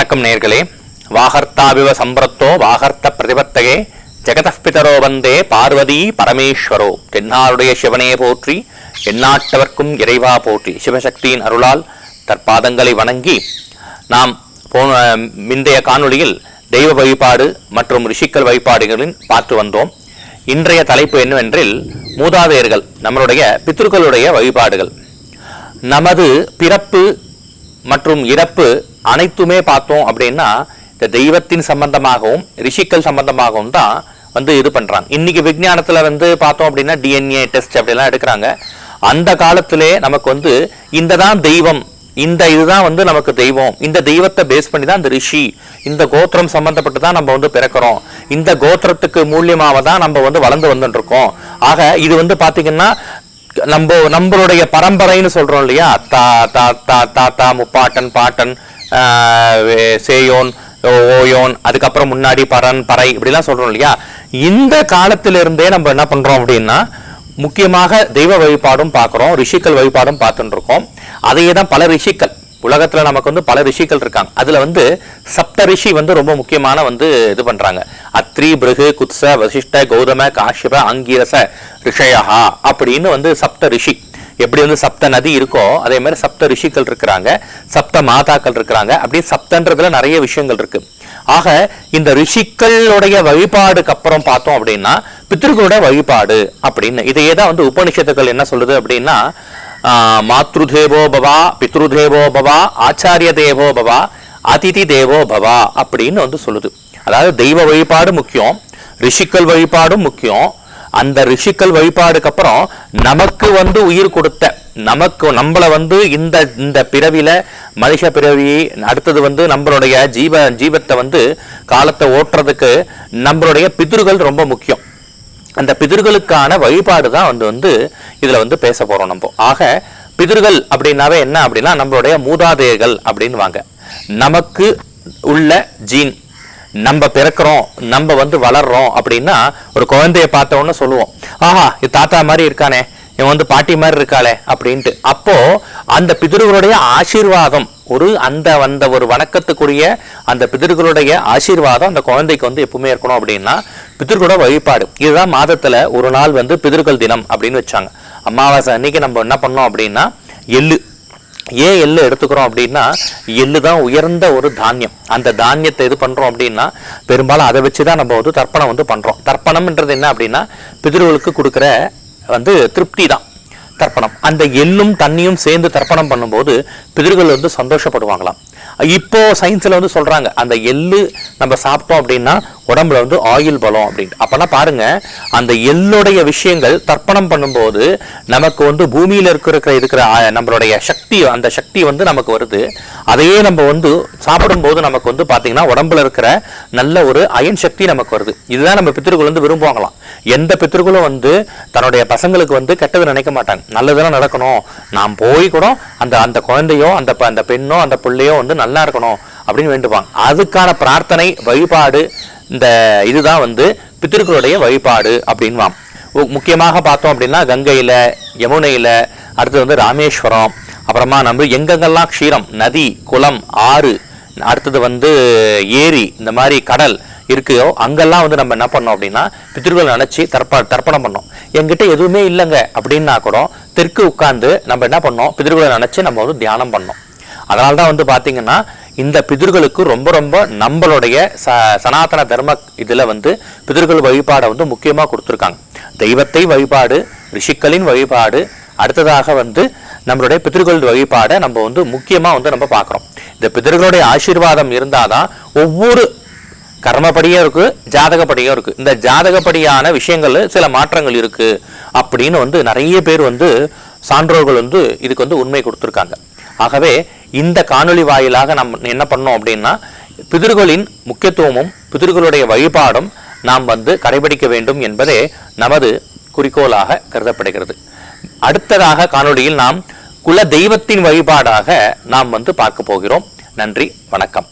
வணக்கம் நேயர்களே. வாகர்த்தாவிவ சம்பிரத்தோ வாகர்த்த பிரதிபத்தகே ஜெகதப்பிதரோ வந்தே பார்வதி பரமேஸ்வரோ. தென்னாருடைய சிவனே போற்றி, எந்நாட்டவர்க்கும் இறைவா போற்றி. சிவசக்தியின் அருளால் தற்பாதங்களை வணங்கி நாம் முந்தைய காணொளியில் தெய்வ வழிபாடு மற்றும் ரிஷிக்கல் வழிபாடுகளின் பார்த்து வந்தோம். இன்றைய தலைப்பு என்னவென்றில் மூதாதையர்கள், நம்மளுடைய பித்ருக்களுடைய வழிபாடுகள். நமது பிறப்பு மற்றும் இறப்பு அனைத்துமே பார்த்தோம் அப்படின்னா இந்த தெய்வத்தின் சம்பந்தமாகவும் ரிஷிக்கல் சம்பந்தமாகவும் தான் இது பண்றாங்க. இன்னைக்கு விஞ்ஞானத்துல பார்த்தோம் அப்படின்னா டிஎன்ஏ டெஸ்ட் அப்படிலாம் எடுக்கிறாங்க. அந்த காலத்திலே நமக்கு இந்த தான் தெய்வம், இந்த இதுதான் நமக்கு தெய்வம், இந்த தெய்வத்தை பேஸ் பண்ணி தான் இந்த ரிஷி, இந்த கோத்திரம் சம்பந்தப்பட்டு தான் நம்ம பிறக்கிறோம், இந்த கோத்திரத்துக்கு மூலியமாக தான் நம்ம வளர்ந்து வந்துட்டு இருக்கோம். ஆக இது பாத்தீங்கன்னா நம்மளுடைய பரம்பரைன்னு சொல்றோம் இல்லையா, தாத்தா முப்பாட்டன் பாட்டன் சேயோன் ஓயோன், அதுக்கப்புறம் முன்னாடி பரன் பறை இப்படிலாம் சொல்றோம் இல்லையா. இந்த காலத்திலிருந்தே நம்ம என்ன பண்றோம் அப்படின்னா முக்கியமாக தெய்வ வழிபாடும் பார்க்கிறோம், ரிஷிக்கல் வழிபாடும் பார்த்துட்டு இருக்கோம். அதையே தான் பல ரிஷிக்கள் உலகத்துல நமக்கு பல ரிஷிகள் இருக்காங்க. அதுல சப்த ரிஷி ரொம்ப முக்கியமான இது பண்றாங்க. அத்ரி, பிருகு, குத்ச, வசிஷ்ட, கௌதம, காஷ்யப, ஆங்கீரச ரிஷயா அப்படின்னு சப்த ரிஷி. எப்படி சப்த நதி இருக்கோ அதே மாதிரி சப்த ரிஷிகள் இருக்கிறாங்க, சப்த மாதாக்கள் இருக்கிறாங்க. அப்படி சப்தன்றதுல நிறைய விஷயங்கள் இருக்கு. ஆக இந்த ரிஷிக்களுடைய வழிபாடுக்கு அப்புறம் பார்த்தோம் அப்படின்னா பித்ருக்களோட வழிபாடு அப்படின்னு இதையே தான் உபனிஷத்துக்கள் என்ன சொல்லுது அப்படின்னா, மாத்ருதேவோ பவா, பித்ருதேவோ பவா, ஆச்சாரிய தேவோ பவா, அதிதி தேவோ பவா அப்படின்னு சொல்லுது. அதாவது தெய்வ வழிபாடு முக்கியம், ரிஷிக்கல் வழிபாடும் முக்கியம். அந்த ரிஷிக்கல் வழிபாடுக்கு அப்புறம் நமக்கு உயிர் கொடுத்த நம்மள இந்த பிறவில மனுஷ பிறவி, அடுத்தது நம்மளுடைய ஜீவத்தை காலத்தை ஓட்டுறதுக்கு நம்மளுடைய பித்ருகள் ரொம்ப முக்கியம். அந்த பிதர்களுக்கான வழிபாடு தான் இதுல பேச போறோம் நம்ம. ஆக பிதர்கள் அப்படின்னாவே என்ன அப்படின்னா நம்மளுடைய மூதாதையர்கள் அப்படின்வாங்க. நமக்கு உள்ள ஜீன், நம்ம பிறக்கிறோம், நம்ம வளர்றோம் அப்படின்னா ஒரு குழந்தைய பார்த்த உடனே சொல்லுவோம், ஆஹா இது தாத்தா மாதிரி இருக்கானே, இவன் பாட்டி மாதிரி இருக்காளே அப்படின்ட்டு. அப்போ அந்த பிதர்களுடைய ஆசீர்வாதம், அந்த ஒரு வணக்கத்துக்குரிய அந்த பிதர்களுடைய ஆசீர்வாதம் அந்த குழந்தைக்கு எப்பவுமே இருக்கணும் அப்படின்னா பிதர்களோட வழிபாடு. இதுதான் மாதத்துல ஒரு நாள் பிதர்கள் தினம் அப்படின்னு வச்சாங்க. அமாவாசை அன்னைக்கு நம்ம என்ன பண்ணோம் அப்படின்னா எள்ளு. ஏன் எள்ளு எடுத்துக்கிறோம் அப்படின்னா எள்ளு தான் உயர்ந்த ஒரு தானியம். அந்த தானியத்தை இது பண்றோம் அப்படின்னா பெரும்பாலும் அதை வச்சுதான் நம்ம தர்ப்பணம் பண்றோம். தர்ப்பணம்ன்றது என்ன அப்படின்னா பிதர்களுக்கு கொடுக்குற திருப்தி தான் தர்ப்பணம். அந்த எள்ளும் தண்ணியும் சேர்ந்து தர்ப்பணம் பண்ணும்போது பிதர்கள் சந்தோஷப்படுவாங்களாம். இப்போ சயின்ஸ்ல சொல்றாங்க அந்த எள்ளு நம்ம சாப்பிட்டோம் அப்படின்னா உடம்புல ஆயில் பலம் அப்படின்ட்டு. அப்பனா பாருங்க, அந்த எள்ளுடைய விஷயங்கள் தர்ப்பணம் பண்ணும்போது நமக்கு பூமியில இருக்கிற நம்மளுடைய சக்தி, அந்த சக்தி நமக்கு வருது. அதையே நம்ம சாப்பிடும் போது நமக்கு பாத்தீங்கன்னா உடம்புல இருக்கிற நல்ல ஒரு அயன் சக்தி நமக்கு வருது. இதுதான் நம்ம பித்ருக்கள் விரும்புவாங்களாம். எந்த பித்ருக்களும் தன்னுடைய பசங்களுக்கு கெட்டது நினைக்க மாட்டாங்க, நல்லதுதான் நடக்கணும், நாம் போய் கூட அந்த குழந்தையோ அந்த பெண்ணோ அந்த பிள்ளையோ நல்லா இருக்கணும் அப்படின்னு வேண்டுவாங்க. அதுக்கான பிரார்த்தனை வழிபாடு இந்த இதுதான் பித்ருக்களுடைய வழிபாடு அப்படின்வாம். முக்கியமாக பார்த்தோம் அப்படின்னா கங்கையில, யமுனையில, அடுத்தது ராமேஸ்வரம், அப்புறமா நம்ம எங்கெங்கெல்லாம் க்ஷீரம், நதி, குளம், ஆறு, அடுத்தது ஏரி, இந்த மாதிரி கடல் இருக்கோ அங்கெல்லாம் நம்ம என்ன பண்ணோம் அப்படின்னா பித்ருக்கள் நினைச்சு தர்ப்பணம் பண்ணோம். என்கிட்ட எதுவுமே இல்லைங்க அப்படின்னா கூட தெற்கு உட்கார்ந்து நம்ம என்ன பண்ணோம், பித்ருக்களை நினைச்சு நம்ம தியானம் பண்ணோம். அதனால்தான் பாத்தீங்கன்னா இந்த பிதர்களுக்கு ரொம்ப ரொம்ப நம்மளுடைய சனாதன தர்ம இதுல பிதர்கள் வழிபாடை முக்கியமா கொடுத்துருக்காங்க. தெய்வத்தை வழிபாடு, ரிஷிக்களின் வழிபாடு, அடுத்ததாக நம்மளுடைய பிதர்கள் வழிபாடை நம்ம முக்கியமா நம்ம பார்க்கிறோம். இந்த பிதர்களுடைய ஆசீர்வாதம் இருந்தாதான் ஒவ்வொரு கர்மப்படியும் இருக்கு, ஜாதகப்படியும் இருக்கு. இந்த ஜாதகப்படியான விஷயங்கள் சில மாற்றங்கள் இருக்கு அப்படின்னு நிறைய பேர் சான்றோர்கள் இதுக்கு உண்மை கொடுத்துருக்காங்க. ஆகவே இந்த காணொளி வாயிலாக நம்ம என்ன பண்ணோம் அப்படின்னா பிதர்களின் முக்கியத்துவமும் பிதர்களுடைய வழிபாடும் நாம் கடைபிடிக்க வேண்டும் என்பதே நமது குறிக்கோளாக கருதப்படுகிறது. அடுத்ததாக காணொளியில் நாம் குல தெய்வத்தின் வழிபாடாக நாம் பார்க்க போகிறோம். நன்றி, வணக்கம்.